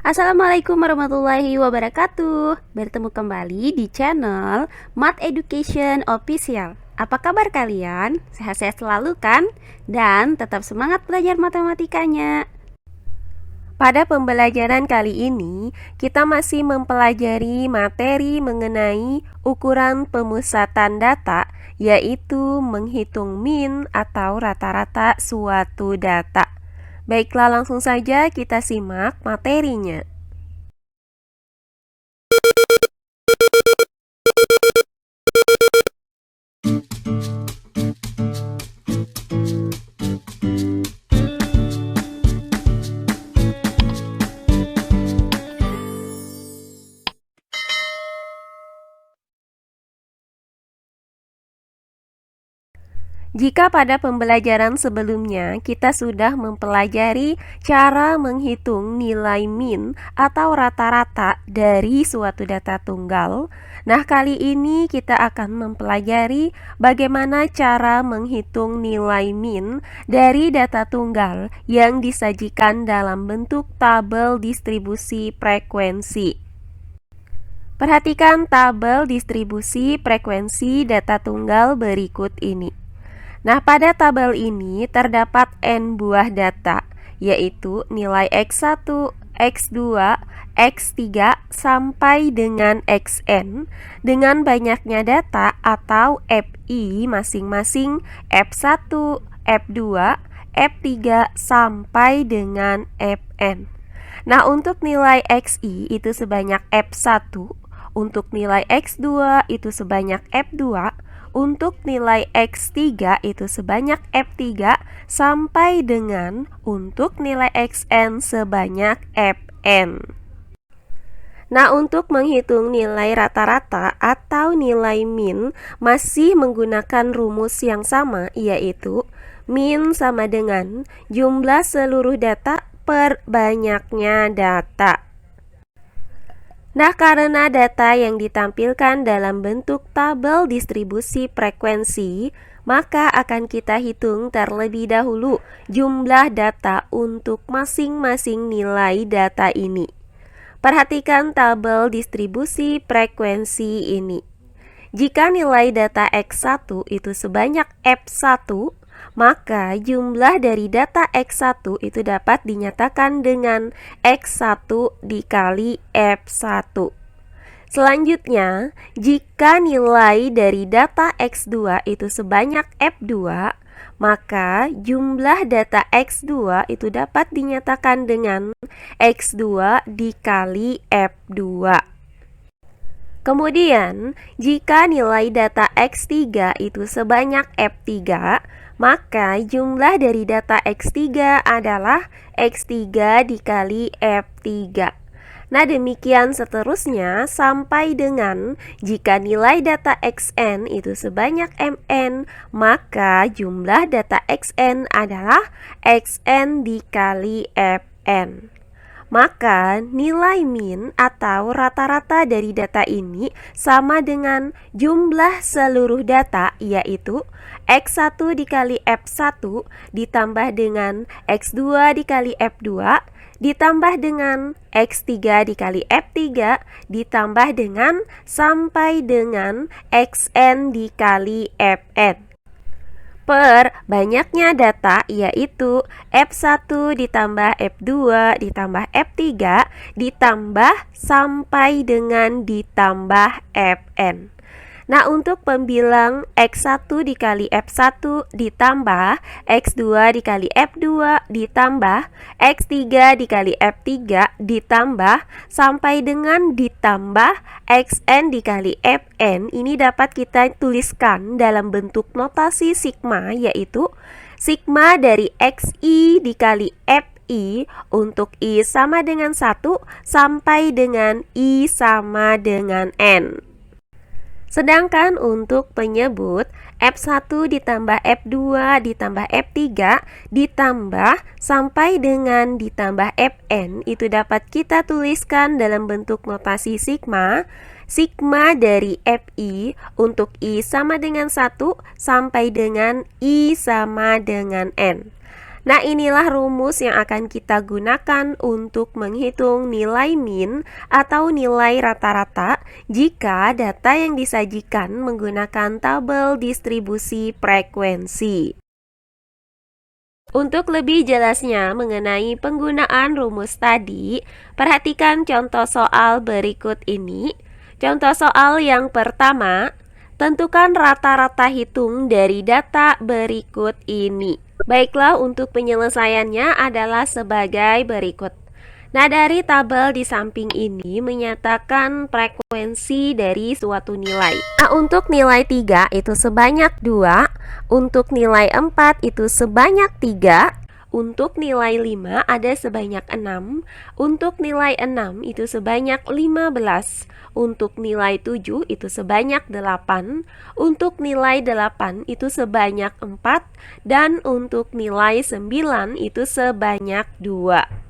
Assalamualaikum warahmatullahi wabarakatuh. Bertemu kembali di channel Math Education Official. Apa kabar kalian? Sehat-sehat selalu kan? Dan tetap semangat belajar matematikanya. Pada pembelajaran kali ini, kita masih mempelajari materi mengenai ukuran pemusatan data, yaitu menghitung min atau rata-rata suatu data. Baiklah, langsung saja kita simak materinya. Jika pada pembelajaran sebelumnya kita sudah mempelajari cara menghitung nilai min atau rata-rata dari suatu data tunggal, nah kali ini kita akan mempelajari bagaimana cara menghitung nilai min dari data tunggal yang disajikan dalam bentuk tabel distribusi frekuensi. Perhatikan tabel distribusi frekuensi data tunggal berikut ini. Nah, pada tabel ini terdapat n buah data, yaitu nilai x1, x2, x3 sampai dengan xn dengan banyaknya data atau FI masing-masing F1, F2, F3 sampai dengan Fn. Nah, untuk nilai xi itu sebanyak F1, untuk nilai x2 itu sebanyak F2, untuk nilai X3 itu sebanyak F3 sampai dengan untuk nilai Xn sebanyak Fn. Nah, untuk menghitung nilai rata-rata atau nilai min masih menggunakan rumus yang sama, yaitu min sama dengan jumlah seluruh data per banyaknya data. Nah, karena data yang ditampilkan dalam bentuk tabel distribusi frekuensi, maka akan kita hitung terlebih dahulu jumlah data untuk masing-masing nilai data ini. Perhatikan tabel distribusi frekuensi ini. Jika nilai data X1 itu sebanyak F1, maka jumlah dari data X1 itu dapat dinyatakan dengan X1 dikali F1. Selanjutnya, jika nilai dari data X2 itu sebanyak F2, maka jumlah data X2 itu dapat dinyatakan dengan X2 dikali F2. Kemudian, jika nilai data X3 itu sebanyak F3, maka jumlah dari data X3 adalah X3 dikali F3. Nah, demikian seterusnya sampai dengan jika nilai data Xn itu sebanyak Mn, maka jumlah data Xn adalah Xn dikali Fn. Maka nilai min atau rata-rata dari data ini sama dengan jumlah seluruh data, yaitu X1 dikali F1 ditambah dengan X2 dikali F2 ditambah dengan X3 dikali F3 ditambah dengan sampai dengan Xn dikali Fn. Per banyaknya data, yaitu F1 ditambah F2 ditambah F3 ditambah sampai dengan ditambah Fn. Nah, untuk pembilang X1 dikali F1 ditambah X2 dikali F2 ditambah X3 dikali F3 ditambah sampai dengan ditambah Xn dikali Fn, ini dapat kita tuliskan dalam bentuk notasi sigma, yaitu sigma dari Xi dikali Fi untuk I sama dengan 1 sampai dengan I sama dengan N. Sedangkan untuk penyebut F1 ditambah F2 ditambah F3 ditambah sampai dengan ditambah Fn, itu dapat kita tuliskan dalam bentuk notasi sigma. Sigma dari Fi untuk I sama dengan 1 sampai dengan I sama dengan N. Nah, inilah rumus yang akan kita gunakan untuk menghitung nilai min atau nilai rata-rata jika data yang disajikan menggunakan tabel distribusi frekuensi. Untuk lebih jelasnya mengenai penggunaan rumus tadi, perhatikan contoh soal berikut ini. Contoh soal yang pertama, tentukan rata-rata hitung dari data berikut ini. Baiklah, untuk penyelesaiannya adalah sebagai berikut. Nah, dari tabel di samping ini menyatakan frekuensi dari suatu nilai. Nah, untuk nilai 3 itu sebanyak 2, untuk nilai 4 itu sebanyak 3, untuk nilai 5 ada sebanyak 6, untuk nilai 6 itu sebanyak 15, untuk nilai 7 itu sebanyak 8, untuk nilai 8 itu sebanyak 4, dan untuk nilai 9 itu sebanyak 2.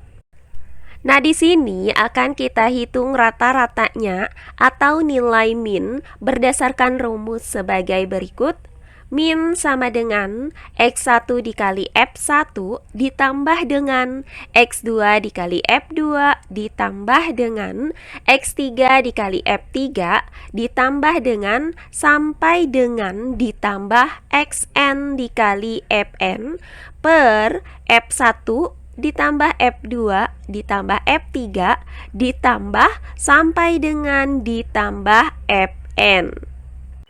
Nah, di sini akan kita hitung rata-ratanya atau nilai min berdasarkan rumus sebagai berikut. Min sama dengan X1 dikali F1 ditambah dengan X2 dikali F2 ditambah dengan X3 dikali F3 ditambah dengan sampai dengan ditambah Xn dikali Fn per F1 ditambah F2 ditambah F3 ditambah sampai dengan ditambah Fn.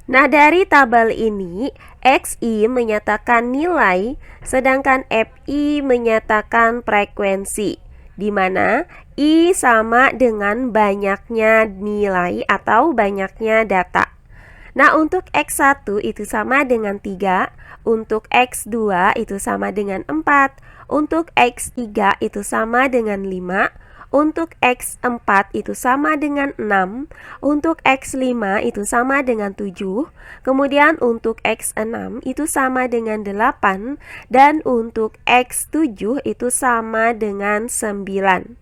Nah, dari tabel ini, Xi menyatakan nilai, sedangkan Fi menyatakan frekuensi, di mana I sama dengan banyaknya nilai atau banyaknya data. Nah, untuk X1 itu sama dengan 3, untuk X2 itu sama dengan 4, untuk X3 itu sama dengan 5, untuk X4 itu sama dengan 6, untuk X5 itu sama dengan 7, kemudian untuk X6 itu sama dengan 8, dan untuk X7 itu sama dengan 9.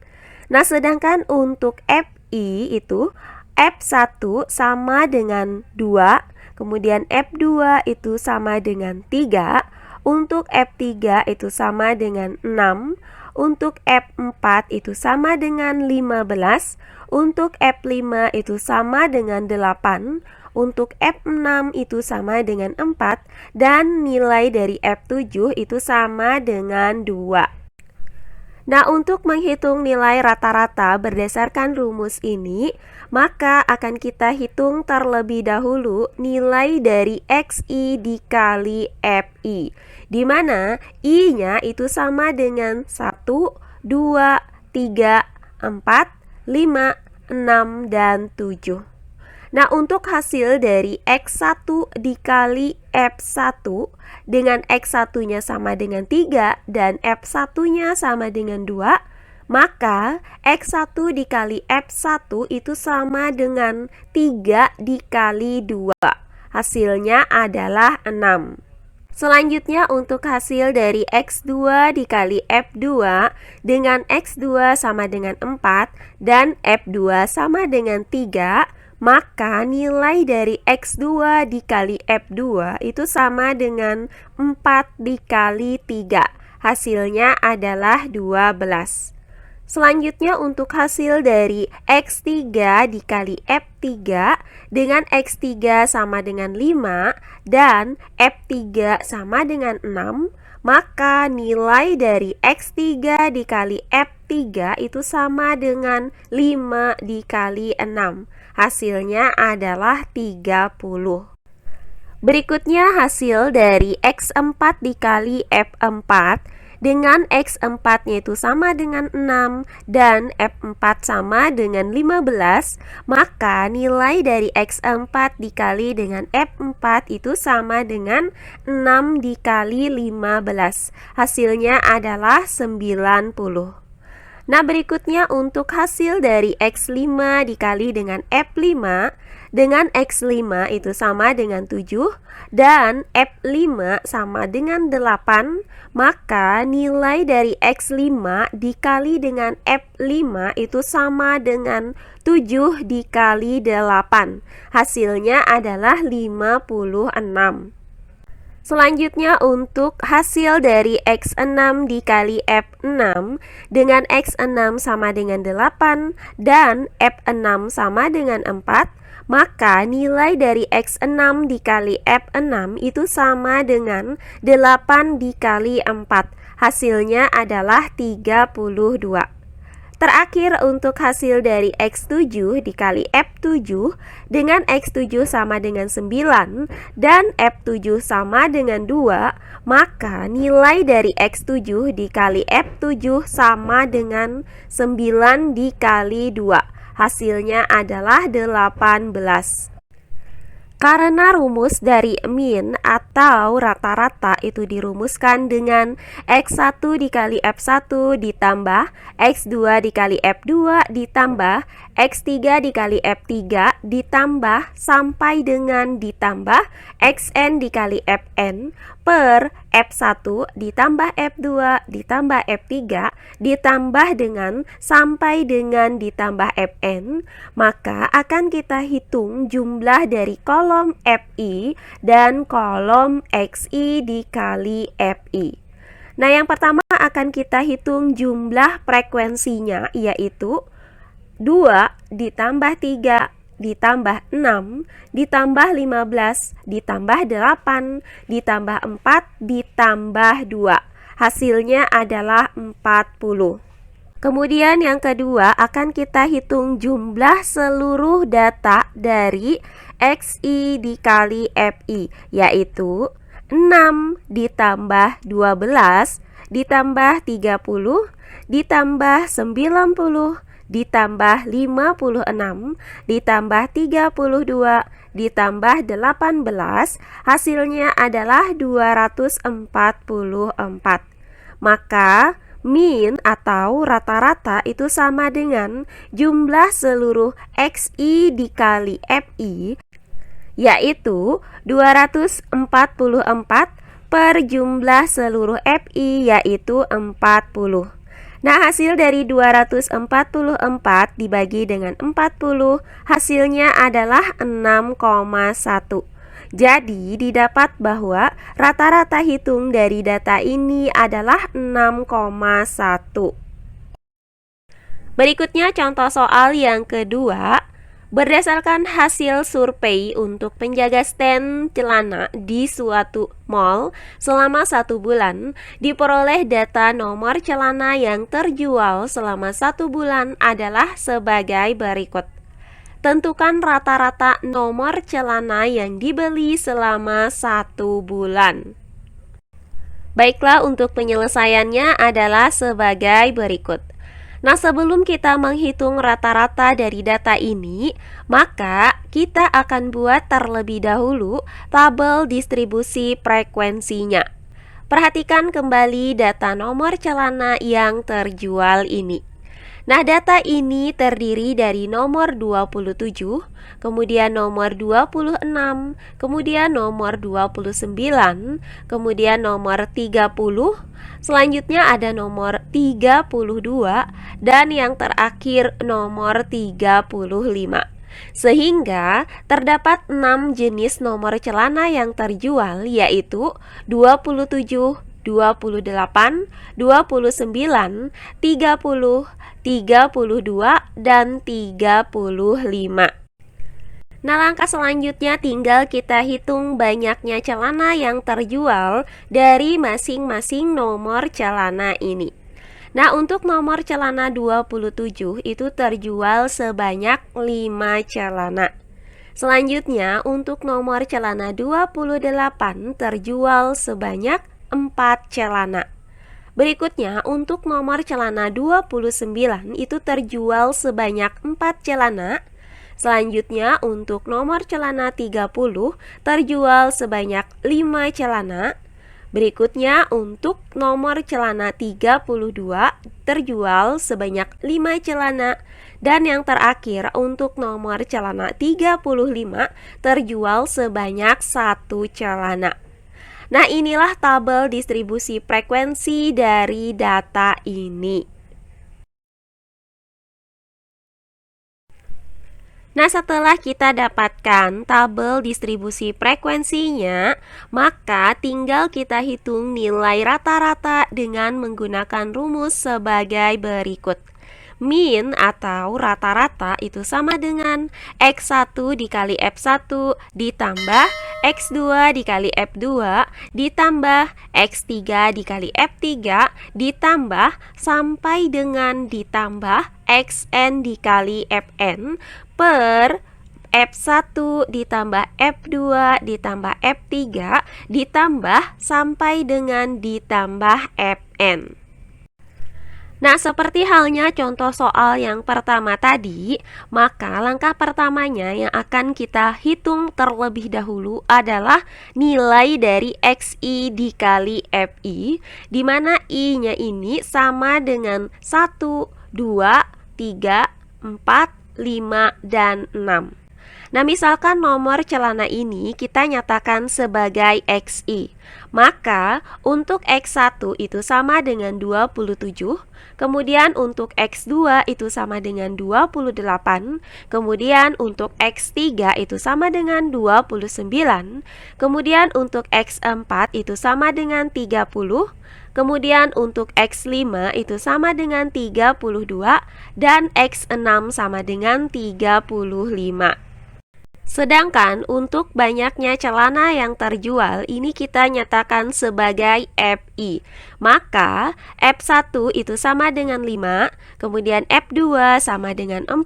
Nah, sedangkan untuk Fi itu F1 sama dengan 2, kemudian F2 itu sama dengan 3, untuk F3 itu sama dengan 6, untuk F4 itu sama dengan 15, untuk F5 itu sama dengan 8, untuk F6 itu sama dengan 4, dan nilai dari F7 itu sama dengan 2. Nah, untuk menghitung nilai rata-rata berdasarkan rumus ini, maka akan kita hitung terlebih dahulu nilai dari Xi dikali Fi, di mana I-nya itu sama dengan 1, 2, 3, 4, 5, 6, dan 7. Nah, untuk hasil dari X1 dikali F1 dengan X1-nya sama dengan 3 dan F1-nya sama dengan 2, maka X1 dikali F1 itu sama dengan 3 dikali 2. Hasilnya adalah 6. Selanjutnya untuk hasil dari X2 dikali F2 dengan X2 sama dengan 4 dan F2 sama dengan 3, maka nilai dari X2 dikali F2 itu sama dengan 4 dikali 3. Hasilnya adalah 12. Selanjutnya untuk hasil dari X3 dikali F3 dengan X3 sama dengan 5 dan F3 sama dengan 6, maka nilai dari X3 dikali F3 itu sama dengan 5 dikali 6. Hasilnya adalah 30. Berikutnya hasil dari X4 dikali F4 dengan X4-nya itu sama dengan 6 dan F4 sama dengan 15, maka nilai dari X4 dikali dengan F4 itu sama dengan 6 dikali 15. Hasilnya adalah 90. Nah, berikutnya untuk hasil dari X5 dikali dengan F5 dengan X5 itu sama dengan 7 dan F5 sama dengan 8, maka nilai dari X5 dikali dengan F5 itu sama dengan 7 dikali 8. Hasilnya adalah 56. Selanjutnya untuk hasil dari X6 dikali F6 dengan X6 sama dengan 8 dan F6 sama dengan 4, maka nilai dari X6 dikali F6 itu sama dengan 8 dikali 4. Hasilnya adalah 32. Terakhir untuk hasil dari X7 dikali F7 dengan X7 sama dengan 9 dan F7 sama dengan 2, maka nilai dari X7 dikali F7 sama dengan 9 dikali 2. Hasilnya adalah 18. Karena rumus dari mean atau rata-rata itu dirumuskan dengan X1 dikali F1 ditambah X2 dikali F2 ditambah X3 dikali F3 ditambah sampai dengan ditambah Xn dikali Fn per F1 ditambah F2 ditambah F3 ditambah dengan sampai dengan ditambah Fn, maka akan kita hitung jumlah dari kolom Fi dan kolom Xi dikali Fi. Nah, yang pertama akan kita hitung jumlah frekuensinya, yaitu 2 ditambah 3 ditambah 6 ditambah 15 ditambah 8 ditambah 4 ditambah 2. Hasilnya adalah 40. Kemudian yang kedua akan kita hitung jumlah seluruh data dari Xi dikali Fi, yaitu 6 ditambah 12 ditambah 30 ditambah 90 ditambah 56 ditambah 32 ditambah 18, hasilnya adalah 244. Maka mean atau rata-rata itu sama dengan jumlah seluruh Xi dikali Fi, yaitu 244 per jumlah seluruh Fi, yaitu 40. Nah, hasil dari 244 dibagi dengan 40, hasilnya adalah 6,1. Jadi, didapat bahwa rata-rata hitung dari data ini adalah 6,1. Berikutnya contoh soal yang kedua. Berdasarkan hasil survei untuk penjaga stand celana di suatu mall selama 1 bulan, diperoleh data nomor celana yang terjual selama 1 bulan adalah sebagai berikut. Tentukan rata-rata nomor celana yang dibeli selama 1 bulan. Baiklah, untuk penyelesaiannya adalah sebagai berikut. Nah, sebelum kita menghitung rata-rata dari data ini, maka kita akan buat terlebih dahulu tabel distribusi frekuensinya. Perhatikan kembali data nomor celana yang terjual ini. Nah, data ini terdiri dari nomor 27, kemudian nomor 26, kemudian nomor 29, kemudian nomor 30, selanjutnya ada nomor 32, dan yang terakhir nomor 35. Sehingga terdapat 6 jenis nomor celana yang terjual, yaitu 27, 28, 29, 30, 32, dan 35. Nah, langkah selanjutnya tinggal kita hitung banyaknya celana yang terjual dari masing-masing nomor celana ini. Nah, untuk nomor celana 27 itu terjual sebanyak 5 celana. Selanjutnya, untuk nomor celana 28 terjual sebanyak 4 celana. Berikutnya, untuk nomor celana 29 itu terjual sebanyak 4 celana. Selanjutnya, untuk nomor celana 30 terjual sebanyak 5 celana. Berikutnya, untuk nomor celana 32 terjual sebanyak 5 celana. Dan yang terakhir, untuk nomor celana 35 terjual sebanyak 1 celana. Nah, inilah tabel distribusi frekuensi dari data ini. Nah, setelah kita dapatkan tabel distribusi frekuensinya, maka tinggal kita hitung nilai rata-rata dengan menggunakan rumus sebagai berikut. Min atau rata-rata itu sama dengan X1 dikali F1 ditambah X2 dikali F2 ditambah X3 dikali F3 ditambah sampai dengan ditambah Xn dikali Fn per F1 ditambah F2 ditambah F3 ditambah sampai dengan ditambah Fn. Nah, seperti halnya contoh soal yang pertama tadi, maka langkah pertamanya yang akan kita hitung terlebih dahulu adalah nilai dari Xi dikali Fi, di mana I-nya ini sama dengan 1, 2, 3, 4, 5, dan 6. Nah, misalkan nomor celana ini kita nyatakan sebagai Xi. Maka untuk X1 itu sama dengan 27, kemudian untuk X2 itu sama dengan 28, kemudian untuk X3 itu sama dengan 29, kemudian untuk X4 itu sama dengan 30, kemudian untuk X5 itu sama dengan 32, dan X6 sama dengan 35. Sedangkan untuk banyaknya celana yang terjual ini kita nyatakan sebagai Fi. Maka F1 itu sama dengan 5, kemudian F2 sama dengan 4,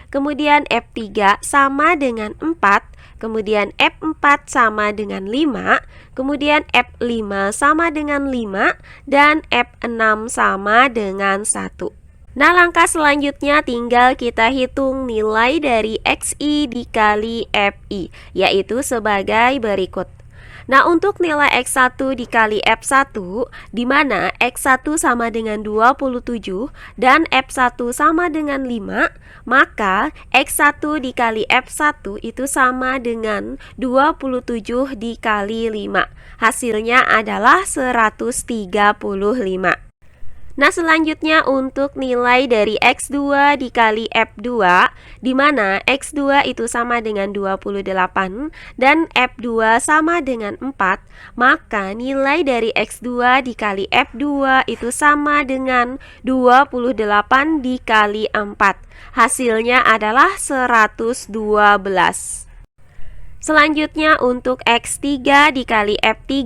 kemudian F3 sama dengan 4, kemudian F4 sama dengan 5, kemudian F5 sama dengan 5, dan F6 sama dengan 1. Nah, langkah selanjutnya tinggal kita hitung nilai dari Xi dikali Fi, yaitu sebagai berikut. Nah, untuk nilai X1 dikali F1, di mana X1 sama dengan 27 dan F1 sama dengan 5, maka X1 dikali F1 itu sama dengan 27 dikali 5. Hasilnya adalah 135. Nah, selanjutnya untuk nilai dari X2 dikali F2, di mana X2 itu sama dengan 28 dan F2 sama dengan 4, maka nilai dari X2 dikali F2 itu sama dengan 28 dikali 4. Hasilnya adalah 112. Selanjutnya untuk X3 dikali F3,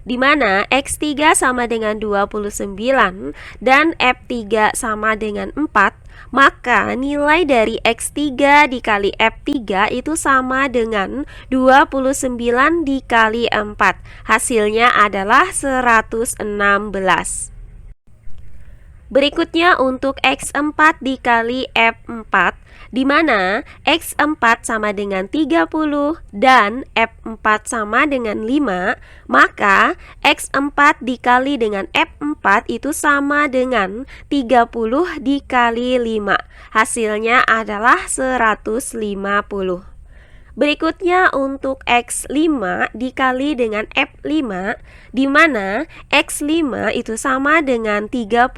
di mana X3 sama dengan 29 dan F3 sama dengan 4, maka nilai dari X3 dikali F3 itu sama dengan 29 dikali 4. Hasilnya adalah 116. Berikutnya untuk X4 dikali F4, di mana X4 sama dengan 30 dan F4 sama dengan 5, maka X4 dikali dengan F4 itu sama dengan 30 dikali 5. Hasilnya adalah 150. Berikutnya untuk X5 dikali dengan F5, di mana X5 itu sama dengan 32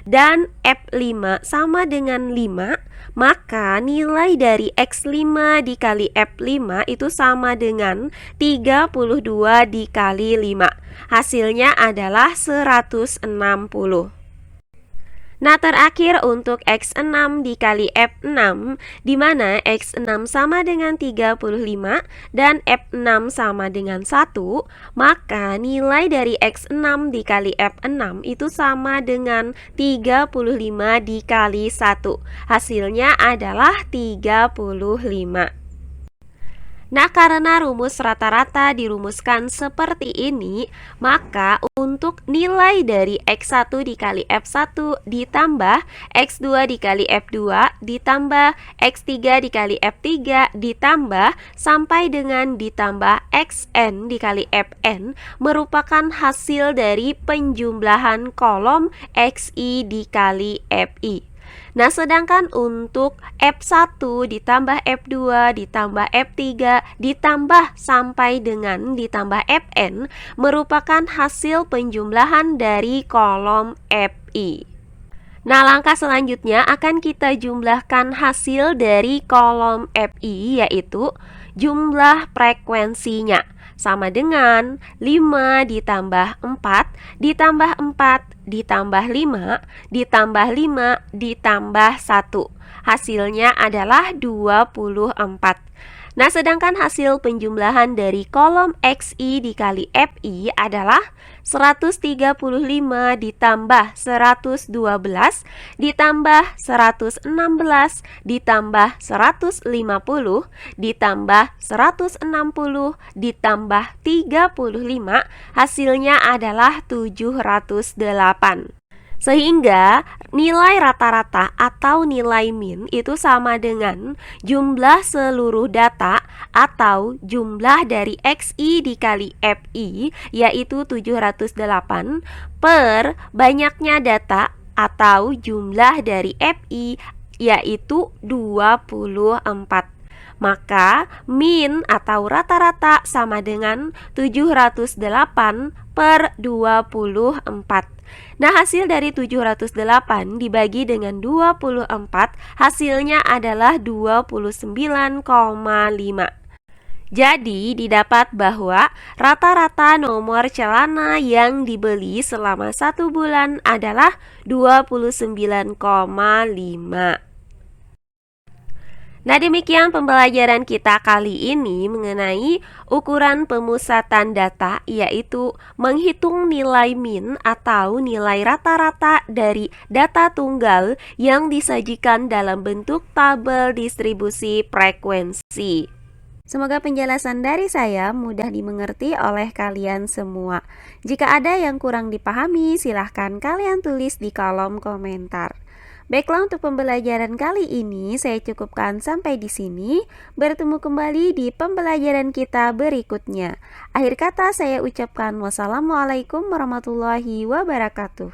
dan F5 sama dengan 5, maka nilai dari X5 dikali F5 itu sama dengan 32 dikali 5. Hasilnya adalah 160. Nah, terakhir untuk X6 dikali F6, di mana X6 sama dengan 35 dan F6 sama dengan 1, maka nilai dari X6 dikali F6 itu sama dengan 35 dikali 1. Hasilnya adalah 35. Nah, karena rumus rata-rata dirumuskan seperti ini, maka untuk nilai dari X1 dikali F1 ditambah X2 dikali F2 ditambah X3 dikali F3 ditambah sampai dengan ditambah Xn dikali Fn merupakan hasil dari penjumlahan kolom Xi dikali Fi. Nah, sedangkan untuk F1 ditambah F2 ditambah F3 ditambah sampai dengan ditambah Fn merupakan hasil penjumlahan dari kolom Fi. Nah, langkah selanjutnya akan kita jumlahkan hasil dari kolom FI, yaitu jumlah frekuensinya. Sama dengan 5 ditambah 4 ditambah 4 ditambah 5 ditambah 5 ditambah 1. Hasilnya adalah 24. Nah, sedangkan hasil penjumlahan dari kolom XI dikali FI adalah 135 ditambah 112 ditambah 116 ditambah 150 ditambah 160 ditambah 35, hasilnya adalah 708. Sehingga nilai rata-rata atau nilai min itu sama dengan jumlah seluruh data atau jumlah dari XI dikali FI, yaitu 708, per banyaknya data atau jumlah dari FI, yaitu 24. Maka min atau rata-rata sama dengan 708 per 24. Nah, hasil dari 708 dibagi dengan 24, hasilnya adalah 29,5. Jadi, didapat bahwa rata-rata nomor celana yang dibeli selama 1 bulan adalah 29,5. Nah, demikian pembelajaran kita kali ini mengenai ukuran pemusatan data, yaitu menghitung nilai min atau nilai rata-rata dari data tunggal yang disajikan dalam bentuk tabel distribusi frekuensi. Semoga penjelasan dari saya mudah dimengerti oleh kalian semua. Jika ada yang kurang dipahami, silahkan kalian tulis di kolom komentar. Baiklah, untuk pembelajaran kali ini saya cukupkan sampai di sini. Bertemu kembali di pembelajaran kita berikutnya. Akhir kata saya ucapkan wassalamualaikum warahmatullahi wabarakatuh.